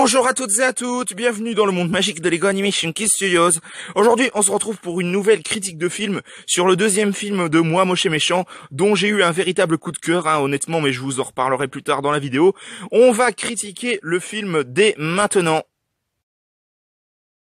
Bonjour à toutes et à toutes, bienvenue dans le monde magique de Lego Animation Key Studios. Aujourd'hui, on se retrouve pour une nouvelle critique de film sur le deuxième film de Moi Moche et Méchant, dont j'ai eu un véritable coup de cœur, honnêtement, mais je vous en reparlerai plus tard dans la vidéo. On va critiquer le film dès maintenant.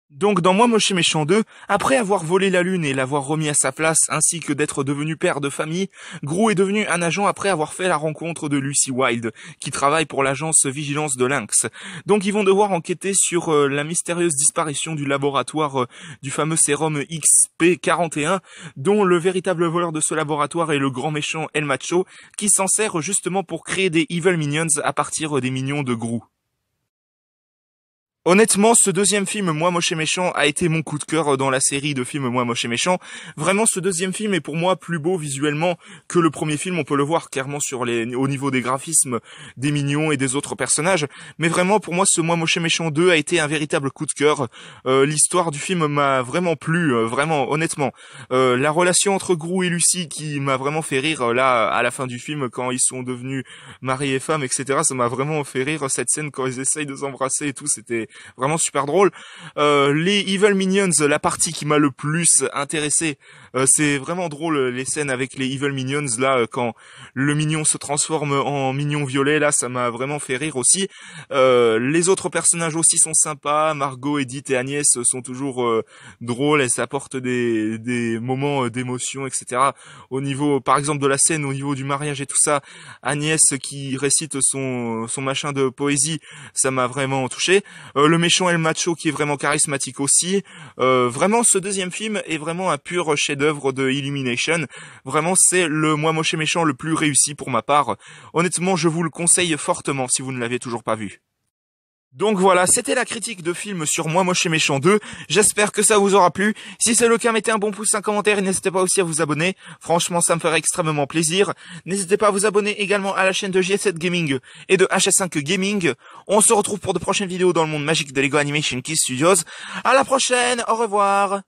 Donc dans Moi Moche et Méchant 2, après avoir volé la lune et l'avoir remis à sa place, ainsi que d'être devenu père de famille, Gru est devenu un agent après avoir fait la rencontre de Lucy Wilde, qui travaille pour l'agence Vigilance de Lynx. Donc ils vont devoir enquêter sur la mystérieuse disparition du laboratoire du fameux sérum XP41, dont le véritable voleur de ce laboratoire est le grand méchant El Macho, qui s'en sert justement pour créer des Evil Minions à partir des minions de Gru. Honnêtement, ce deuxième film, Moi Moche et Méchant, a été mon coup de cœur dans la série de films Moi Moche et Méchant. Vraiment, ce deuxième film est pour moi plus beau visuellement que le premier film. On peut le voir clairement au niveau des graphismes, des mignons et des autres personnages. Mais vraiment, pour moi, ce Moi Moche et Méchant 2 a été un véritable coup de cœur. L'histoire du film m'a vraiment plu, vraiment, honnêtement. La relation entre Gru et Lucy qui m'a vraiment fait rire, là, à la fin du film, quand ils sont devenus mari et femme, etc. Ça m'a vraiment fait rire, cette scène quand ils essayent de s'embrasser et tout, c'était vraiment super drôle. Les Evil Minions, la partie qui m'a le plus intéressé, c'est vraiment drôle les scènes avec les Evil Minions là, quand le mignon se transforme en mignon violet, là ça m'a vraiment fait rire aussi. Les autres personnages aussi sont sympas, Margot, Edith et Agnès sont toujours drôles, elles apportent des moments d'émotion, etc. Au niveau par exemple de la scène, au niveau du mariage et tout ça, Agnès qui récite son machin de poésie, ça m'a vraiment touché. Le méchant El Macho qui est vraiment charismatique aussi. Vraiment, ce deuxième film est vraiment un pur chef-d'œuvre de Illumination. Vraiment, c'est le Moi Moche et Méchant le plus réussi pour ma part. Honnêtement, je vous le conseille fortement si vous ne l'avez toujours pas vu. Donc voilà, c'était la critique de film sur Moi Moche et Méchant 2. J'espère que ça vous aura plu. Si c'est le cas, mettez un bon pouce, un commentaire et n'hésitez pas aussi à vous abonner. Franchement, ça me ferait extrêmement plaisir. N'hésitez pas à vous abonner également à la chaîne de JS7 Gaming et de HS5 Gaming. On se retrouve pour de prochaines vidéos dans le monde magique de Lego Animation Key Studios. À la prochaine, au revoir.